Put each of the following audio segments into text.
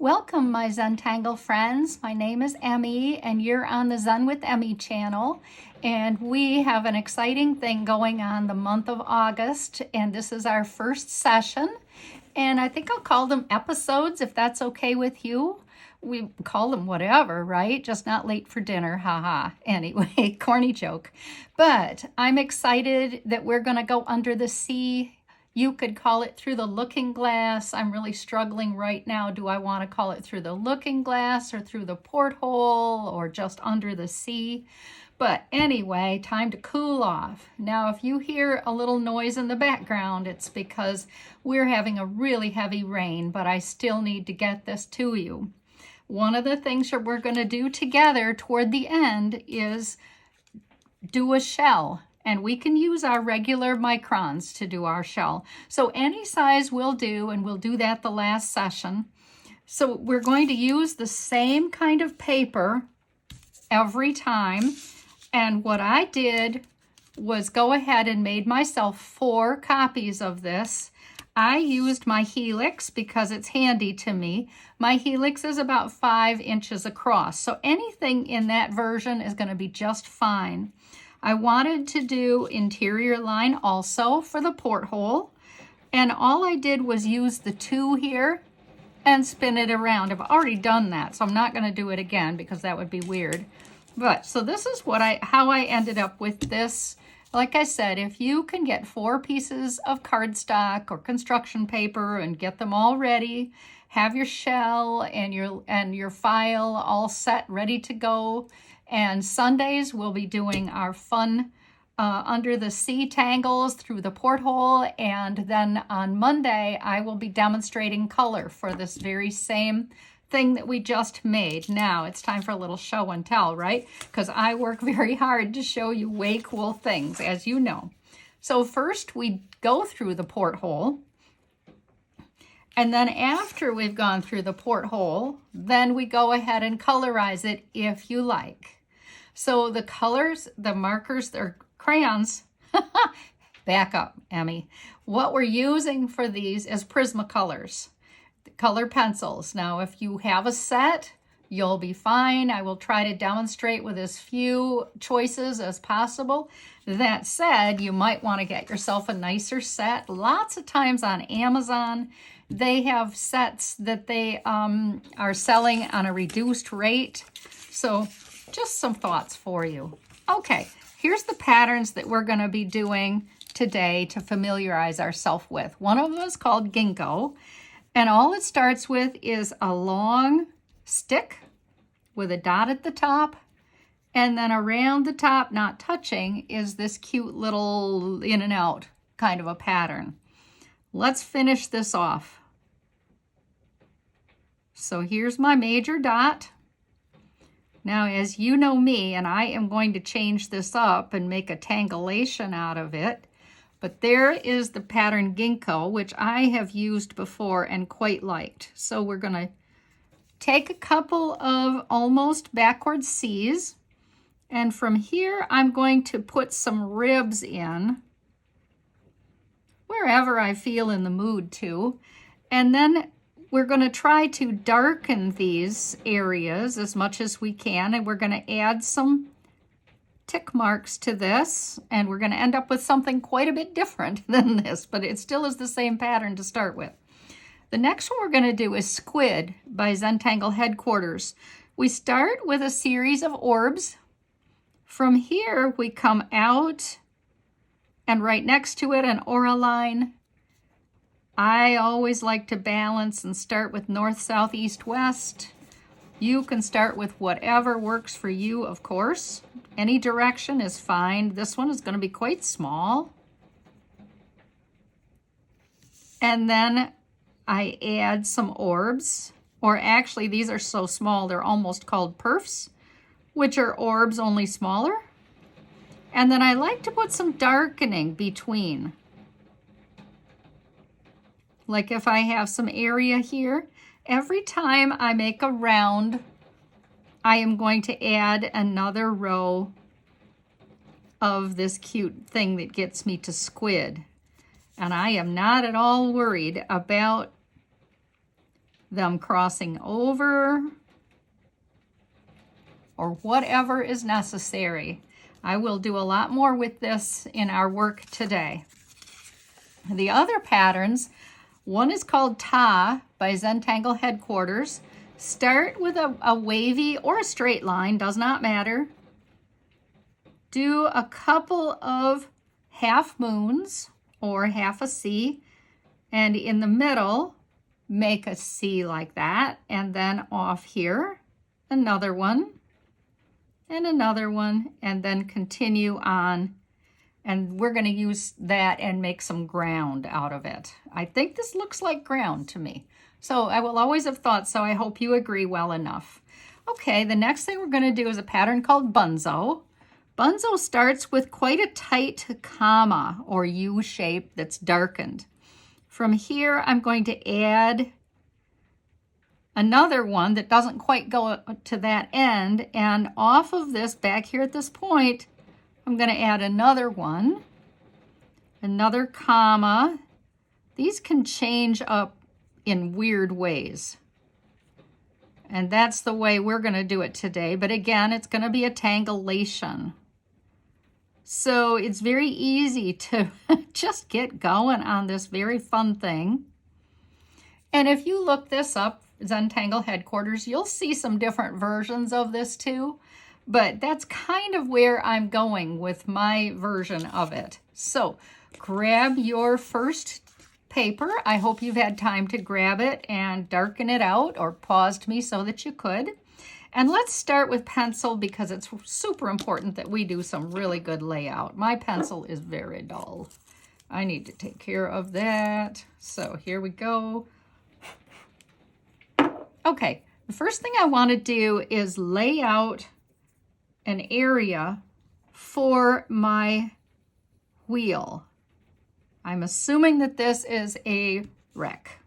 Welcome, my Zentangle friends. My name is Emmy, and you're on the Zen with Emmy channel. And we have an exciting thing going on the month of August, and this is our first session. And I think I'll call them episodes, if that's okay with you. We call them whatever, right? Just not late for dinner, haha. Anyway, corny joke. But I'm excited that we're going to go under the sea. You could call it through the looking glass. I'm really struggling right now. Do I want to call it through the looking glass or through the porthole or just under the sea? But anyway, time to cool off. Now, if you hear a little noise in the background, it's because we're having a really heavy rain, but I still need to get this to you. One of the things that we're going to do together toward the end is do a shell. And we can use our regular microns to do our shell. So any size will do, and we'll do that the last session. So we're going to use the same kind of paper every time. And what I did was go ahead and made myself 4 copies of this. I used my helix because it's handy to me. My helix is about 5 inches across. So anything in that version is going to be just fine. I wanted to do interior line also for the porthole, and all I did was use the 2 here and spin it around. I've already done that, so I'm not going to do it again because that would be weird. But so this is how I ended up with this. Like I said, if you can get 4 pieces of cardstock or construction paper and get them all ready, have your shell and your file all set, ready to go. And Sundays, we'll be doing our fun under the sea tangles through the porthole. And then on Monday, I will be demonstrating color for this very same thing that we just made. Now it's time for a little show and tell, right? Because I work very hard to show you way cool things, as you know. So first we go through the porthole. And then after we've gone through the porthole, then we go ahead and colorize it if you like. So the colors, the markers, they're crayons. Back up, Emmy. What we're using for these is Prismacolors, color pencils. Now, if you have a set, you'll be fine. I will try to demonstrate with as few choices as possible. That said, you might want to get yourself a nicer set. Lots of times on Amazon, they have sets that they are selling on a reduced rate. So just some thoughts for you. Okay, here's the patterns that we're going to be doing today to familiarize ourselves with. One of them is called ginkgo, and all it starts with is a long stick with a dot at the top, and then around the top, not touching, is this cute little in and out kind of a pattern. Let's finish this off. So here's my major dot. Now, as you know me, and I am going to change this up and make a tangulation out of it, but there is the pattern ginkgo, which I have used before and quite liked. So we're going to take a couple of almost backward C's, and from here I'm going to put some ribs in, wherever I feel in the mood to, and then we're going to try to darken these areas as much as we can, and we're going to add some tick marks to this, and we're going to end up with something quite a bit different than this, but it still is the same pattern to start with. The next one we're going to do is Squid by Zentangle Headquarters. We start with a series of orbs. From here, we come out, and right next to it, an aura line. I always like to balance and start with north, south, east, west. You can start with whatever works for you, of course. Any direction is fine. This one is going to be quite small. And then I add some orbs, or actually these are so small they're almost called perfs, which are orbs only smaller. And then I like to put some darkening between. Like if I have some area here, every time I make a round, I am going to add another row of this cute thing that gets me to squid. And I am not at all worried about them crossing over, or whatever is necessary. I will do a lot more with this in our work today. The other patterns, one is called Ta by Zentangle Headquarters. Start with a wavy or a straight line, does not matter. Do a couple of half moons or half a C, and in the middle, make a C like that, and then off here, another one, and another one, and then continue on. And we're going to use that and make some ground out of it. I think this looks like ground to me. So I will always have thought so. I hope you agree well enough. Okay, the next thing we're going to do is a pattern called bunzo. Bunzo starts with quite a tight comma or U shape that's darkened. From here, I'm going to add another one that doesn't quite go to that end. And off of this, back here at this point, I'm going to add another one, another comma. These can change up in weird ways. And that's the way we're going to do it today. But again, it's going to be a tangulation. So it's very easy to just get going on this very fun thing. And if you look this up, Zentangle Headquarters, you'll see some different versions of this too. But that's kind of where I'm going with my version of it. So grab your first paper. I hope you've had time to grab it and darken it out, or paused me so that you could. And let's start with pencil because it's super important that we do some really good layout. My pencil is very dull. I need to take care of that. So here we go. Okay, the first thing I want to do is lay out an area for my wheel. I'm assuming that this is a wreck.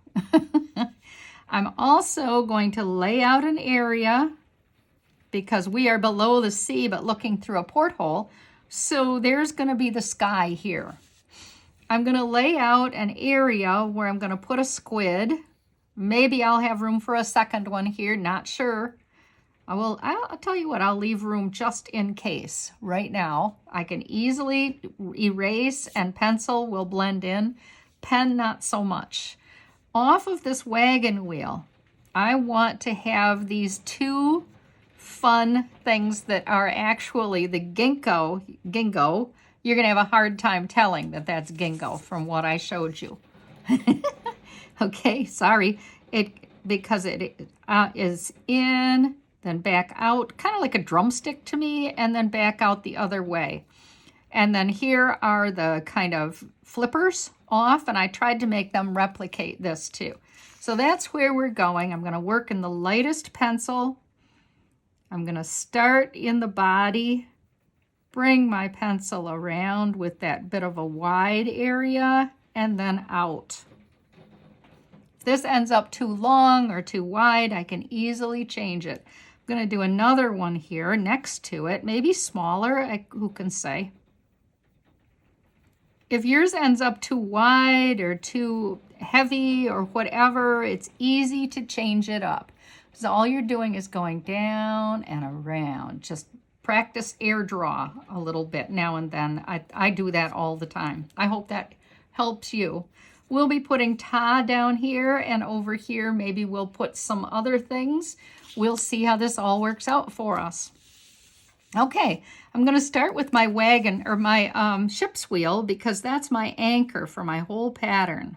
I'm also going to lay out an area because we are below the sea but looking through a porthole. So there's going to be the sky here. I'm going to lay out an area where I'm going to put a squid. Maybe I'll have room for a second one here, not sure. I'll tell you what, I'll leave room just in case. Right now, I can easily erase and pencil will blend in. Pen, not so much. Off of this wagon wheel, I want to have these two fun things that are actually the ginkgo. You're going to have a hard time telling that that's ginkgo from what I showed you. Okay, sorry. Because it is in, then back out, kind of like a drumstick to me, and then back out the other way. And then here are the kind of flippers off, and I tried to make them replicate this too. So that's where we're going. I'm going to work in the lightest pencil. I'm going to start in the body, bring my pencil around with that bit of a wide area, and then out. If this ends up too long or too wide, I can easily change it. I'm going to do another one here next to it, maybe smaller, who can say? If yours ends up too wide or too heavy or whatever, it's easy to change it up. So all you're doing is going down and around. Just practice air draw a little bit now and then. I do that all the time. I hope that helps you. We'll be putting ta down here, and over here maybe we'll put some other things. We'll see how this all works out for us. Okay, I'm going to start with my wagon or my ship's wheel because that's my anchor for my whole pattern.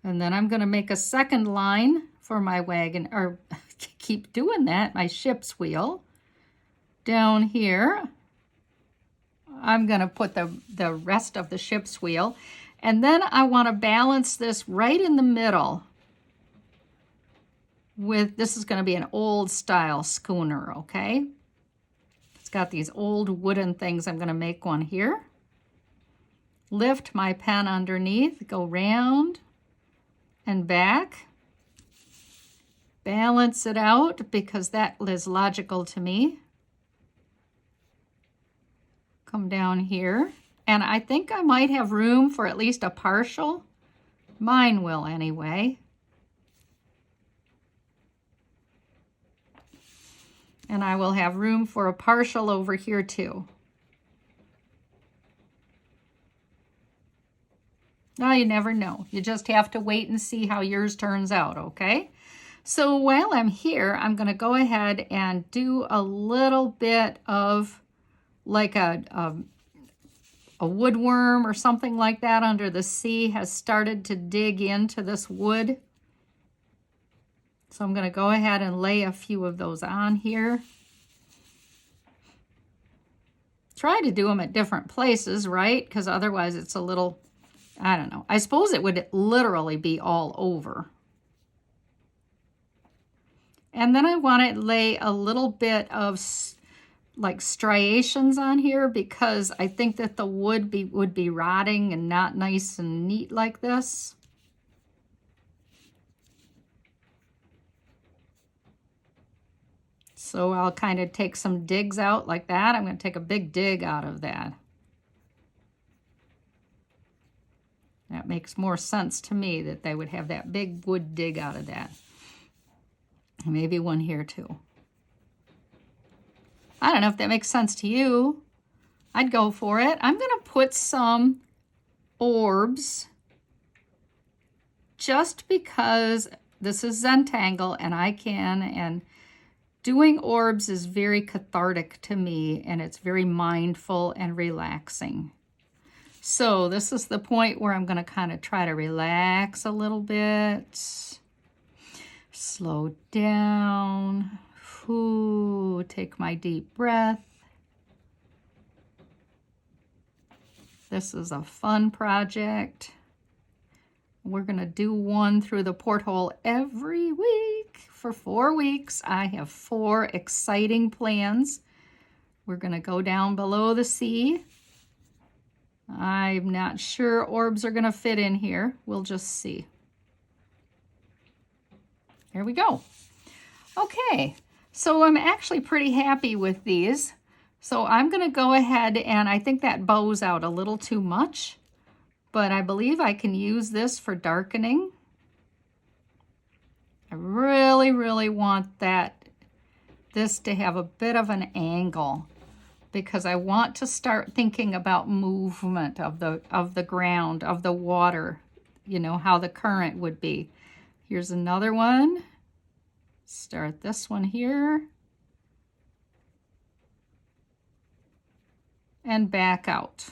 And then I'm going to make a second line for my wagon, or keep doing that, my ship's wheel. Down here, I'm going to put the rest of the ship's wheel. And then I want to balance this right in the middle with, this is going to be an old style schooner, okay? It's got these old wooden things. I'm going to make one here. Lift my pen underneath, go round and back. Balance it out because that is logical to me. Come down here. And I think I might have room for at least a partial. Mine will anyway. And I will have room for a partial over here too. Now you never know. You just have to wait and see how yours turns out, okay? So while I'm here, I'm going to go ahead and do a little bit of like a woodworm or something like that under the sea has started to dig into this wood. So I'm going to go ahead and lay a few of those on here. Try to do them at different places, right? Because otherwise it's a little, I don't know. I suppose it would literally be all over. And then I want to lay a little bit of like striations on here because I think that the wood would be rotting and not nice and neat like this. So I'll kind of take some digs out like that. I'm going to take a big dig out of that. That makes more sense to me that they would have that big wood dig out of that. Maybe one here too. I don't know if that makes sense to you. I'd go for it. I'm going to put some orbs just because this is Zentangle and I can, and doing orbs is very cathartic to me and it's very mindful and relaxing. So this is the point where I'm going to kind of try to relax a little bit. Slow down. Ooh, take my deep breath. This is a fun project. We're going to do one through the porthole every week for 4 weeks. I have 4 exciting plans. We're going to go down below the sea. I'm not sure orbs are going to fit in here. We'll just see. Here we go. Okay, so I'm actually pretty happy with these. So I'm going to go ahead, and I think that bows out a little too much, but I believe I can use this for darkening. I really, really want this to have a bit of an angle because I want to start thinking about movement of the ground, of the water, you know, how the current would be. Here's another one. Start this one here. And back out.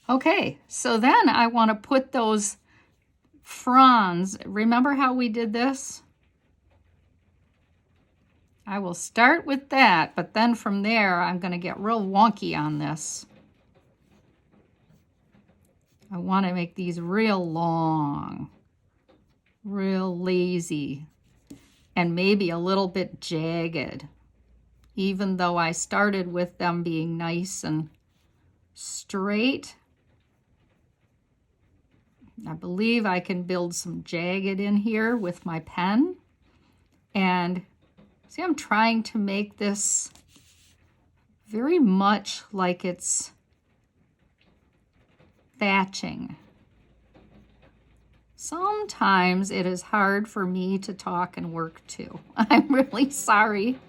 Okay, so then I want to put those fronds. Remember how we did this? I will start with that, but then from there I'm going to get real wonky on this. I want to make these real long, real lazy, and maybe a little bit jagged, even though I started with them being nice and straight. I believe I can build some jagged in here with my pen. And see, I'm trying to make this very much like it's thatching. Sometimes it is hard for me to talk and work too. I'm really sorry.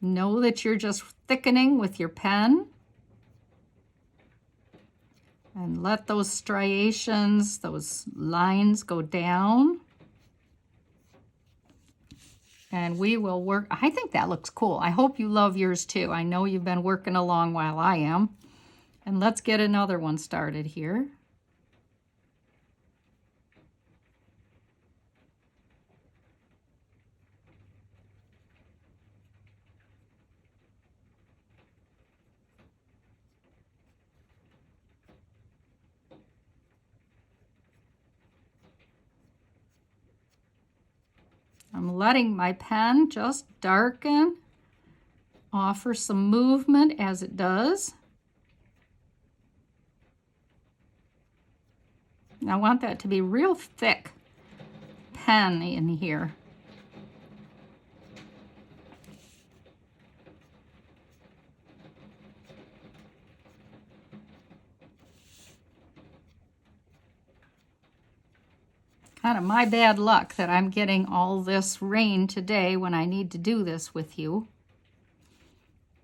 Know that you're just thickening with your pen. And let those striations, those lines go down. And we will work. I think that looks cool. I hope you love yours too. I know you've been working along while I am. And let's get another one started here. I'm letting my pen just darken, offer some movement as it does. And I want that to be real thick pen in here. Kind of my bad luck that I'm getting all this rain today when I need to do this with you.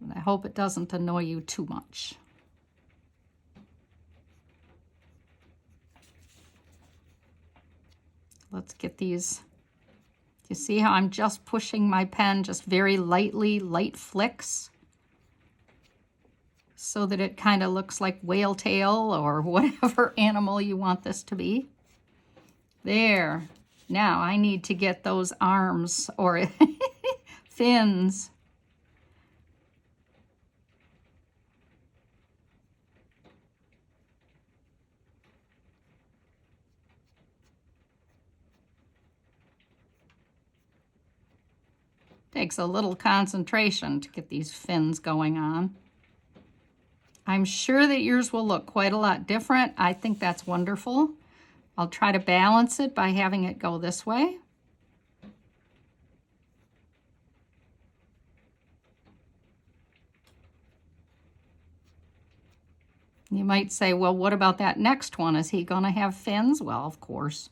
And I hope it doesn't annoy you too much. Let's get these. You see how I'm just pushing my pen just very lightly, light flicks, so that it kind of looks like whale tail or whatever animal you want this to be. There. Now I need to get those arms or fins. Takes a little concentration to get these fins going on. I'm sure that yours will look quite a lot different. I think that's wonderful. I'll try to balance it by having it go this way. You might say, well, what about that next one? Is he going to have fins? Well, of course.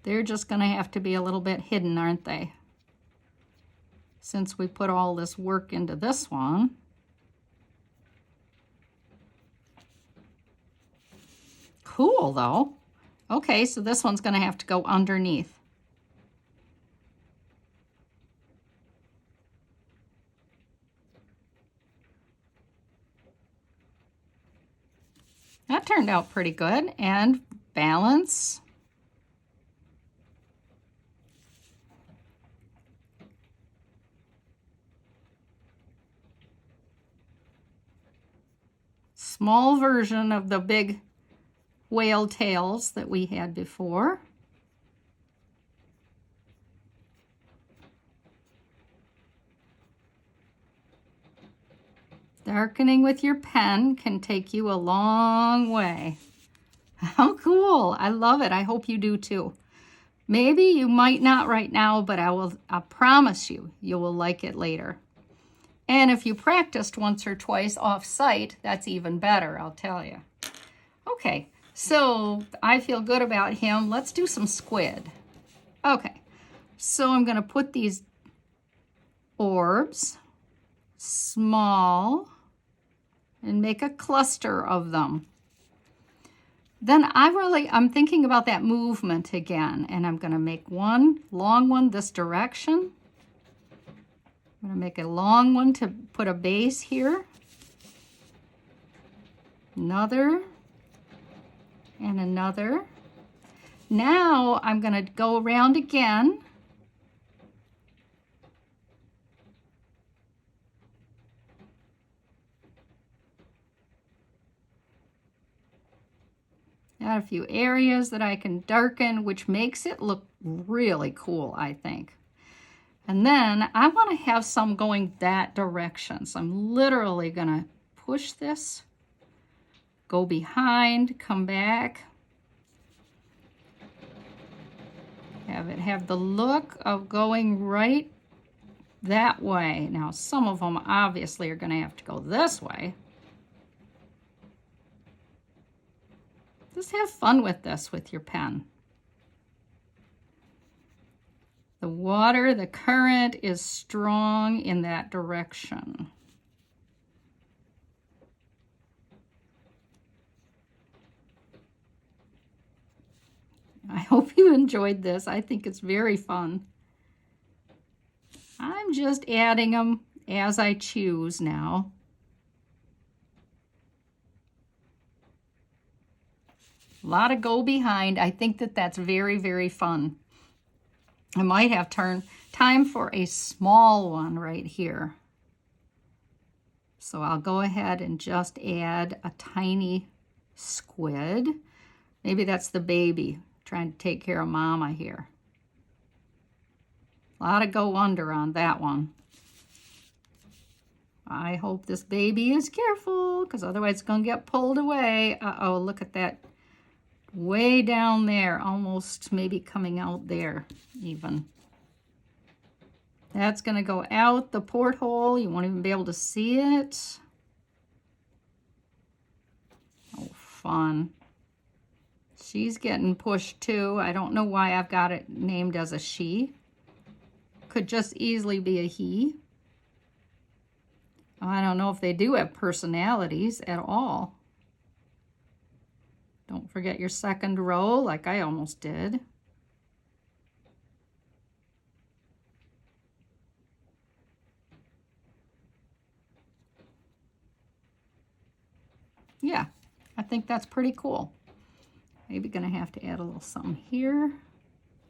They're just going to have to be a little bit hidden, aren't they? Since we put all this work into this one. Cool, though. Okay, so this one's going to have to go underneath. That turned out pretty good. And balance. Small version of the big whale tails that we had before. Darkening with your pen can take you a long way. How cool. I love it. I hope you do too. Maybe you might not right now, but I promise you, you will like it later. And if you practiced once or twice off-site, that's even better, I'll tell you. Okay. So I feel good about him. Let's do some squid. Okay, so I'm going to put these orbs small and make a cluster of them. Then I'm thinking about that movement again, and I'm going to make one long one this direction. I'm going to make a long one to put a base here. Another. And another. Now I'm going to go around again. Got a few areas that I can darken, which makes it look really cool, I think. And then I want to have some going that direction. So I'm literally going to push this. Go behind, come back. Have it have the look of going right that way. Now, some of them obviously are going to have to go this way. Just have fun with this with your pen. The water, the current is strong in that direction. I hope you enjoyed this. I think it's very fun. I'm just adding them as I choose now. A lot of go behind. I think that that's very, very fun. I might have time for a small one right here. So I'll go ahead and just add a tiny squid. Maybe that's the baby trying to take care of mama here. A lot of go under on that one. I hope this baby is careful, because otherwise it's going to get pulled away. Uh-oh, look at that. Way down there, almost maybe coming out there even. That's going to go out the porthole. You won't even be able to see it. Oh, fun. She's getting pushed too. I don't know why I've got it named as a she. Could just easily be a he. I don't know if they do have personalities at all. Don't forget your second row like I almost did. Yeah, I think that's pretty cool. Maybe gonna have to add a little something here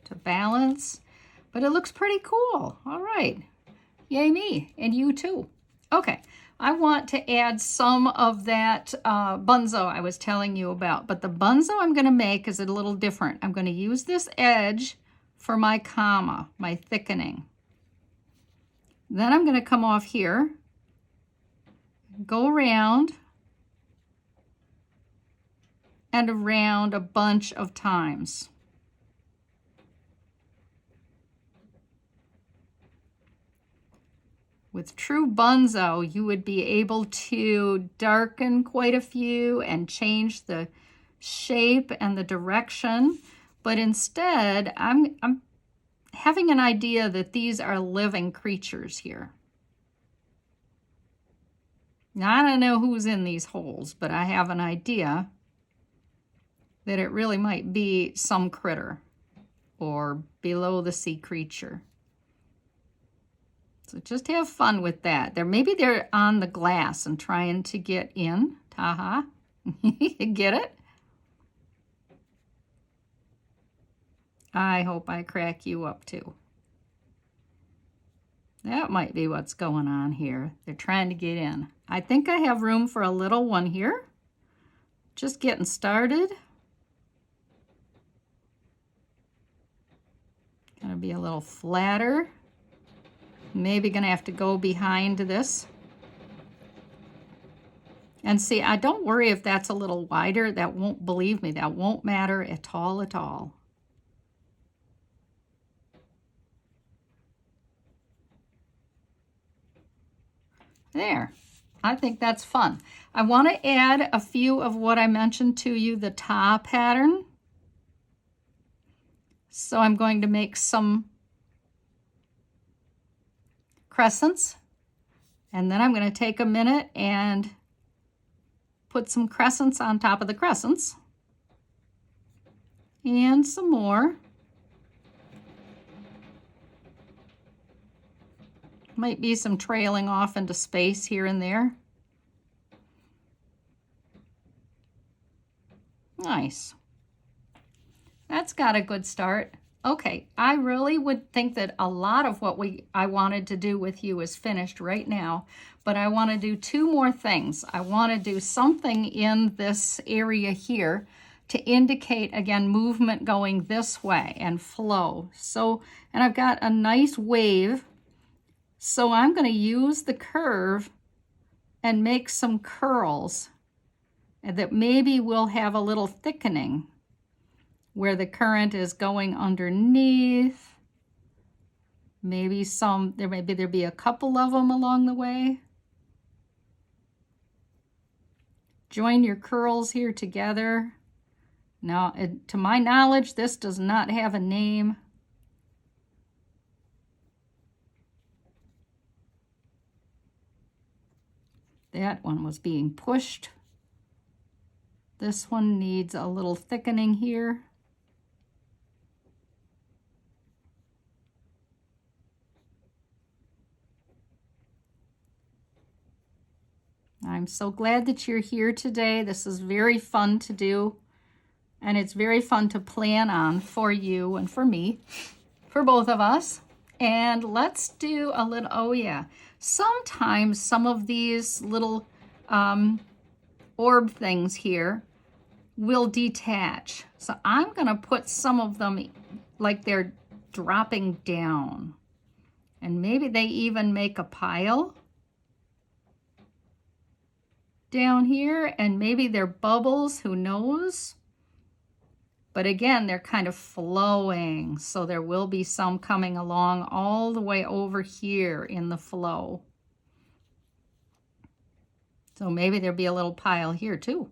to balance, but it looks pretty cool. All right, yay me, and you too. Okay, I want to add some of that bunzo I was telling you about, but the bunzo I'm gonna make is a little different. I'm gonna use this edge for my comma, my thickening. Then I'm gonna come off here, go around, and around a bunch of times. With true bunzo, you would be able to darken quite a few and change the shape and the direction, but instead I'm having an idea that these are living creatures here. Now, I don't know who's in these holes, but I have an idea that it really might be some critter or below the sea creature. So just have fun with that. Maybe they're on the glass and trying to get in. Taha. Get it? I hope I crack you up too. That might be what's going on here. They're trying to get in. I think I have room for a little one here. Just getting started. Gonna be a little flatter. Maybe gonna have to go behind this. And see, I don't worry if that's a little wider. That won't, believe me, that won't matter at all at all. There. I think that's fun. I want to add a few of what I mentioned to you, the ta pattern. So I'm going to make some crescents, and then I'm going to take a minute and put some crescents on top of the crescents, and some more. Might be some trailing off into space here and there. Nice. That's got a good start. Okay, I really would think that a lot of what I wanted to do with you is finished right now, but I want to do two more things. I want to do something in this area here to indicate, again, movement going this way and flow. So, and I've got a nice wave, so I'm going to use the curve and make some curls that maybe will have a little thickening where the current is going underneath. Maybe there'll be a couple of them along the way. Join your curls here together. Now, to my knowledge, this does not have a name. That one was being pushed. This one needs a little thickening here. I'm so glad that you're here today. This is very fun to do, and it's very fun to plan on for you and for me, for both of us. And let's do a little, oh yeah, sometimes some of these little orb things here will detach. So I'm gonna put some of them like they're dropping down, and maybe they even make a pile down here, and maybe they're bubbles, who knows? But again, they're kind of flowing, so there will be some coming along all the way over here in the flow. So maybe there'll be a little pile here too.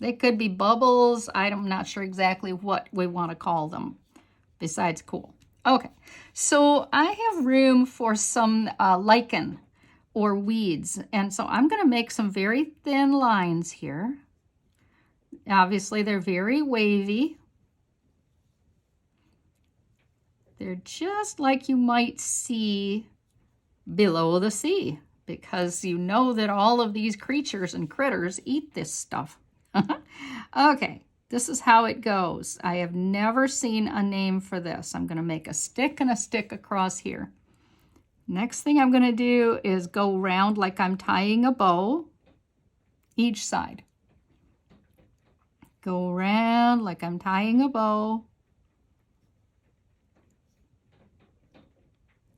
They could be bubbles. I'm not sure exactly what we want to call them besides cool. Okay, so I have room for some lichen or weeds. And so I'm going to make some very thin lines here. Obviously, they're very wavy. They're just like you might see below the sea, because you know that all of these creatures and critters eat this stuff. Okay, this is how it goes. I have never seen a name for this. I'm going to make a stick and a stick across here. Next thing I'm going to do is go round like I'm tying a bow each side. Go around like I'm tying a bow.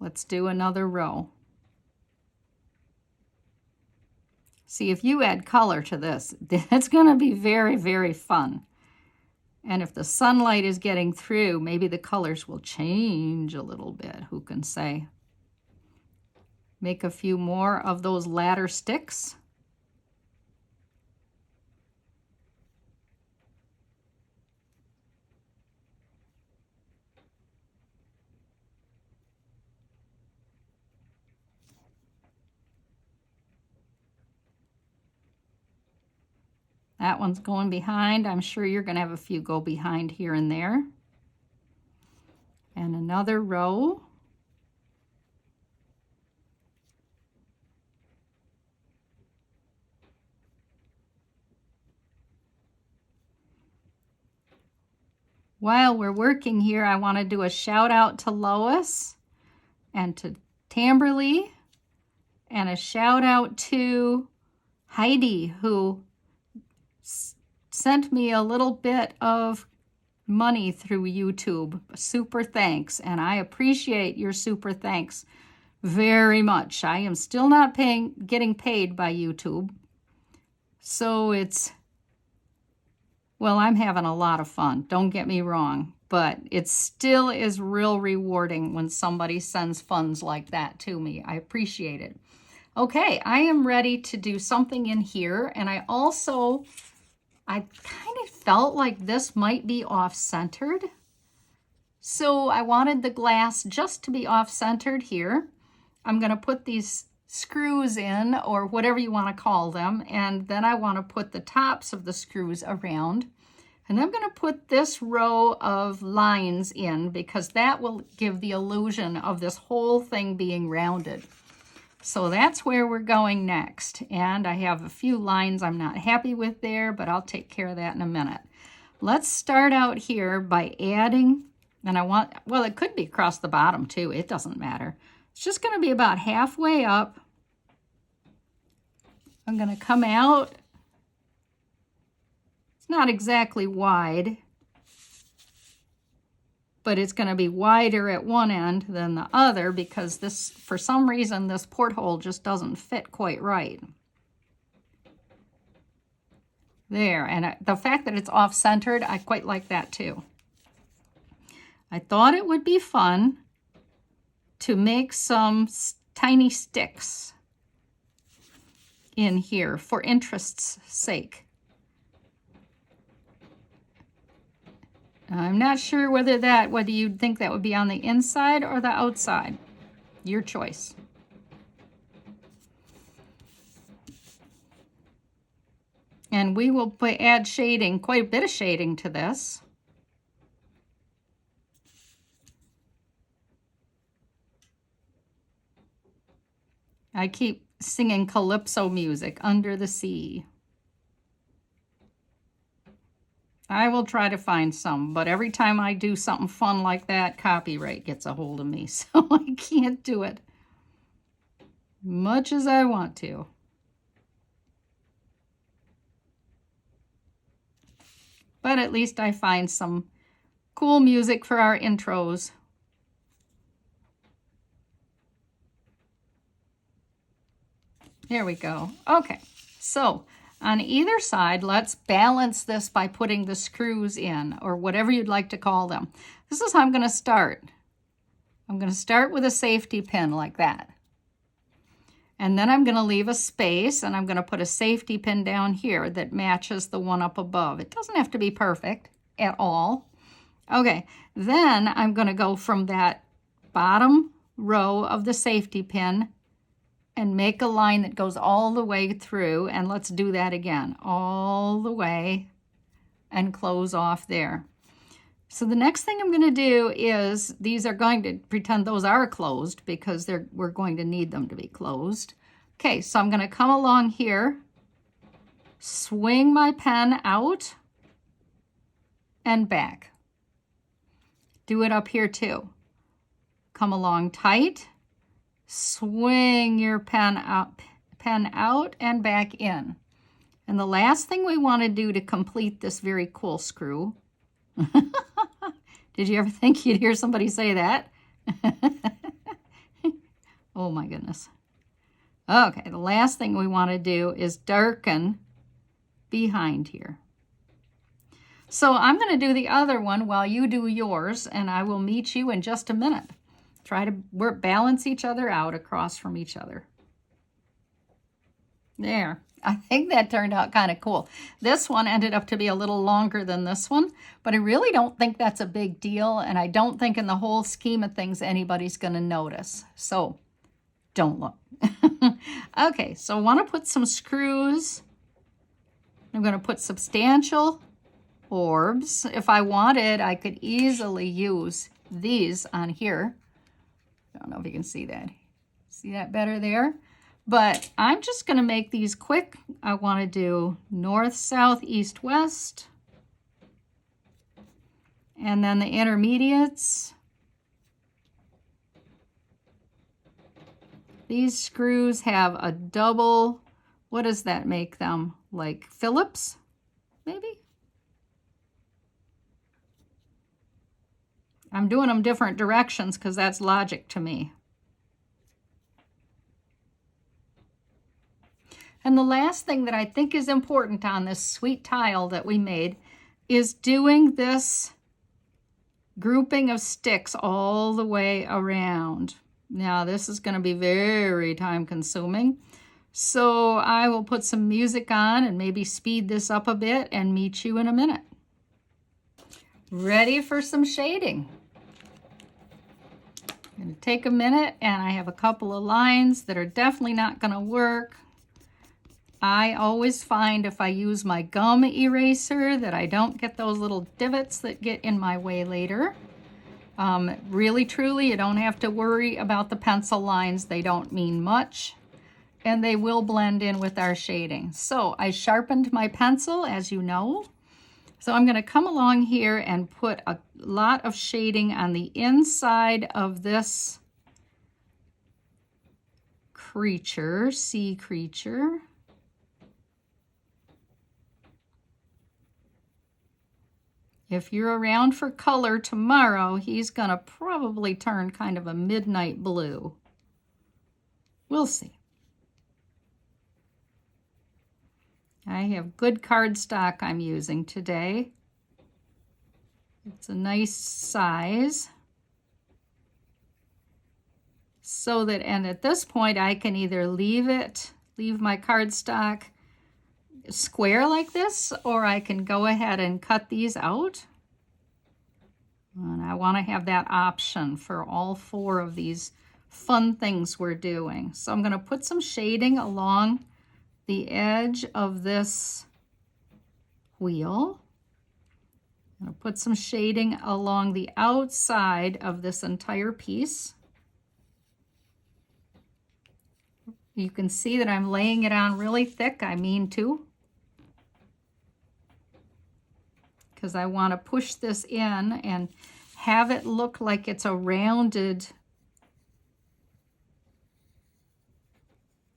Let's do another row. See, if you add color to this, it's going to be very, very fun. And if the sunlight is getting through, maybe the colors will change a little bit. Who can say? Make a few more of those ladder sticks. That one's going behind. I'm sure you're going to have a few go behind here and there. And another row. While we're working here, I want to do a shout out to Lois and to Tamberly, and a shout out to Heidi, who sent me a little bit of money through YouTube. Super thanks, and I appreciate your super thanks very much. I am still not getting paid by YouTube, so well, I'm having a lot of fun, don't get me wrong, but it still is real rewarding when somebody sends funds like that to me. I appreciate it. Okay, I am ready to do something in here, and I kind of felt like this might be off-centered. So I wanted the glass just to be off-centered here. I'm going to put these screws in, or whatever you want to call them, and then I want to put the tops of the screws around. And I'm going to put this row of lines in, because that will give the illusion of this whole thing being rounded. So that's where we're going next. And I have a few lines I'm not happy with there, but I'll take care of that in a minute. Let's start out here by adding, and well, it could be across the bottom too. It doesn't matter. It's just going to be about halfway up. I'm going to come out. It's not exactly wide, but it's going to be wider at one end than the other, because this, for some reason, this porthole just doesn't fit quite right. There, and the fact that it's off-centered, I quite like that too. I thought it would be fun to make some tiny sticks in here for interest's sake. I'm not sure whether you'd think that would be on the inside or the outside. Your choice. And we will add shading, quite a bit of shading to this. I keep singing calypso music, Under the Sea. I will try to find some, but every time I do something fun like that, copyright gets a hold of me, so I can't do it much as I want to. But at least I find some cool music for our intros. There we go. Okay, so on either side, let's balance this by putting the screws in, or whatever you'd like to call them. This is how I'm going to start. I'm going to start with a safety pin like that. And then I'm going to leave a space, and I'm going to put a safety pin down here that matches the one up above. It doesn't have to be perfect at all. Okay, then I'm going to go from that bottom row of the safety pin and make a line that goes all the way through, and let's do that again, all the way, and close off there. So the next thing I'm going to do is, these are going to pretend those are closed because we're going to need them to be closed. Okay, so I'm going to come along here, swing my pen out and back. Do it up here too. Come along tight, swing your pen out and back in. And the last thing we want to do to complete this very cool screw, did you ever think you'd hear somebody say that? Oh my goodness. Okay, the last thing we want to do is darken behind here. So I'm going to do the other one while you do yours, and I will meet you in just a minute. Try to balance each other out across from each other. There. I think that turned out kind of cool. This one ended up to be a little longer than this one, but I really don't think that's a big deal, and I don't think in the whole scheme of things anybody's going to notice. So don't look. Okay, so I want to put some screws. I'm going to put substantial orbs. If I wanted, I could easily use these on here. I don't know if you can see that. See that better there? But I'm just going to make these quick. I want to do north, south, east, west. And then the intermediates. These screws have a double, what does that make them? Like Phillips, maybe? I'm doing them different directions because that's logic to me. And the last thing that I think is important on this sweet tile that we made is doing this grouping of sticks all the way around. Now this is going to be very time consuming. So I will put some music on and maybe speed this up a bit and meet you in a minute. Ready for some shading. I'm going to take a minute, and I have a couple of lines that are definitely not going to work. I always find if I use my gum eraser that I don't get those little divots that get in my way later. Really, truly, you don't have to worry about the pencil lines. They don't mean much, and they will blend in with our shading. So I sharpened my pencil, as you know. So I'm going to come along here and put a lot of shading on the inside of this creature, sea creature. If you're around for color tomorrow, he's going to probably turn kind of a midnight blue. We'll see. I have good cardstock I'm using today. It's a nice size. So that, and at this point, I can either leave my cardstock square like this, or I can go ahead and cut these out. And I want to have that option for all four of these fun things we're doing. So I'm going to put some shading along the edge of this wheel. I'm going to put some shading along the outside of this entire piece. You can see that I'm laying it on really thick. I mean to, because I want to push this in and have it look like it's a rounded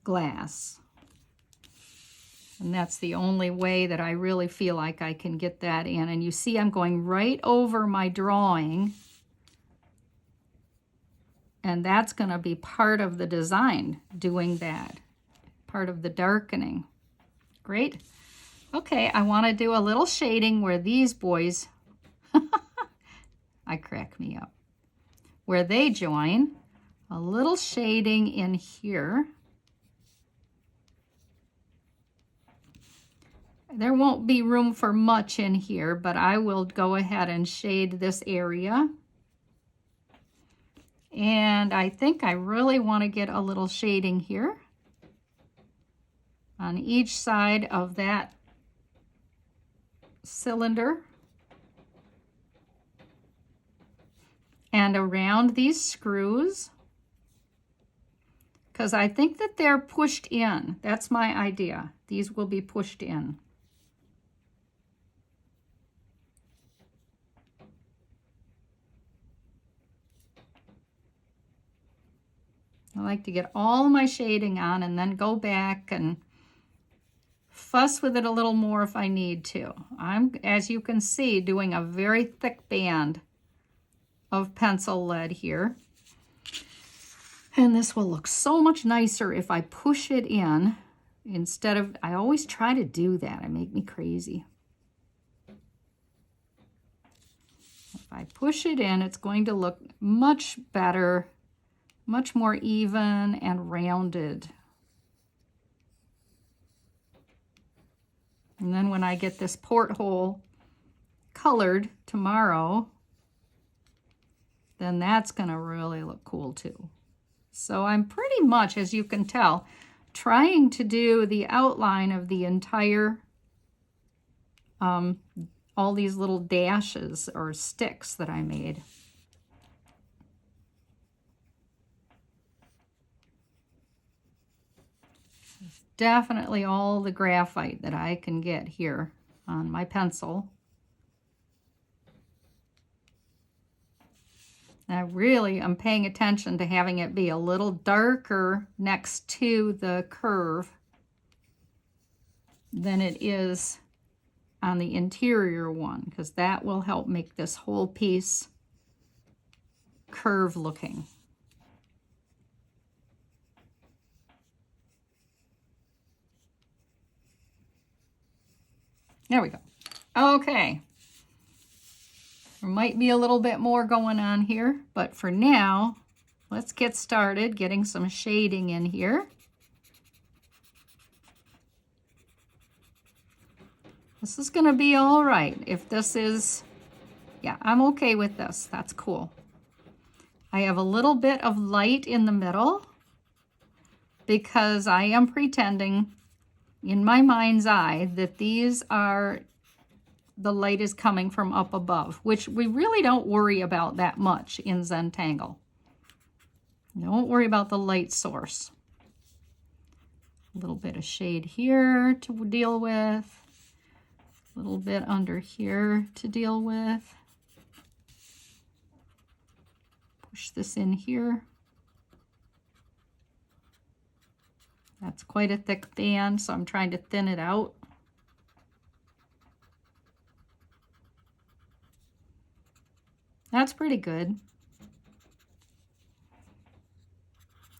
glass. And that's the only way that I really feel like I can get that in. And you see I'm going right over my drawing. And that's going to be part of the design, doing that. Part of the darkening. Great. Okay, I want to do a little shading where these boys, I crack me up, where they join. A little shading in here. There won't be room for much in here, but I will go ahead and shade this area. And I think I really want to get a little shading here on each side of that cylinder and around these screws, because I think that they're pushed in. That's my idea. These will be pushed in. I like to get all my shading on and then go back and fuss with it a little more if I need to. I'm, as you can see, doing a very thick band of pencil lead here. And this will look so much nicer if I push it in instead of, I always try to do that. It makes me crazy. If I push it in, it's going to look much better, much more even and rounded. And then when I get this porthole colored tomorrow, then that's going to really look cool too. So I'm pretty much, as you can tell, trying to do the outline of the entire, all these little dashes or sticks that I made. Definitely all the graphite that I can get here on my pencil. I really am paying attention to having it be a little darker next to the curve than it is on the interior one, because that will help make this whole piece curve looking. There we go. Okay. There might be a little bit more going on here, but for now, let's get started getting some shading in here. This is going to be all right. If this is, yeah, I'm okay with this. That's cool. I have a little bit of light in the middle because I am pretending in my mind's eye that these are, the light is coming from up above, which we really don't worry about that much in Zentangle. Don't worry about the light source. A little bit of shade here to deal with. A little bit under here to deal with. Push this in here. That's quite a thick band, so I'm trying to thin it out. That's pretty good.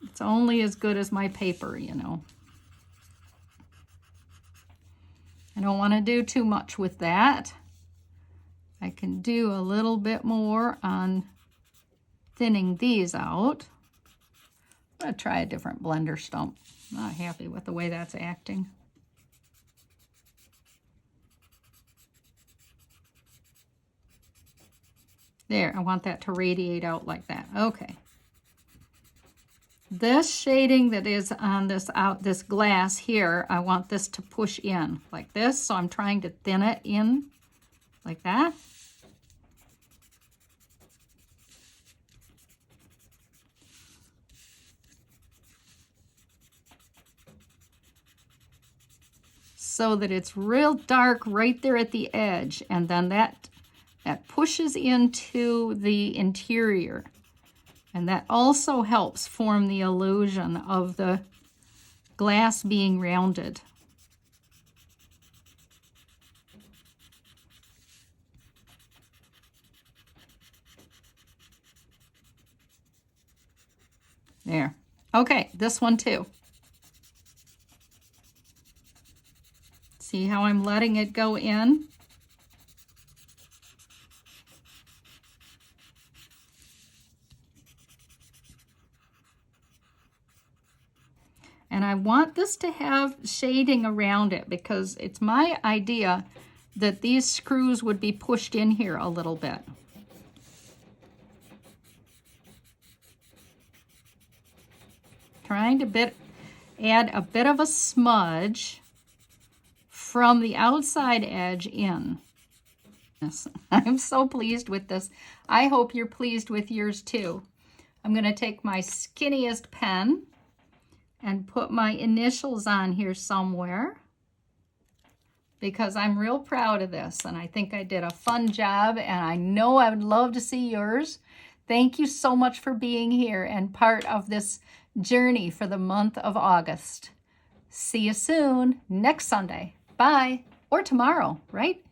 It's only as good as my paper, you know. I don't want to do too much with that. I can do a little bit more on thinning these out. I'm going to try a different blender stump. Not happy with the way that's acting. There, I want that to radiate out like that. Okay. This shading that is on this glass here, I want this to push in like this. So I'm trying to thin it in like that. So that it's real dark right there at the edge, and then that pushes into the interior, and that also helps form the illusion of the glass being rounded. There. Okay, this one too. See how I'm letting it go in? And I want this to have shading around it because it's my idea that these screws would be pushed in here a little bit. Trying to add a bit of a smudge from the outside edge in. I'm so pleased with this. I hope you're pleased with yours too. I'm going to take my skinniest pen and put my initials on here somewhere because I'm real proud of this and I think I did a fun job, and I know I would love to see yours. Thank you so much for being here and part of this journey for the month of August. See you soon next Sunday. Bye. Or tomorrow, right?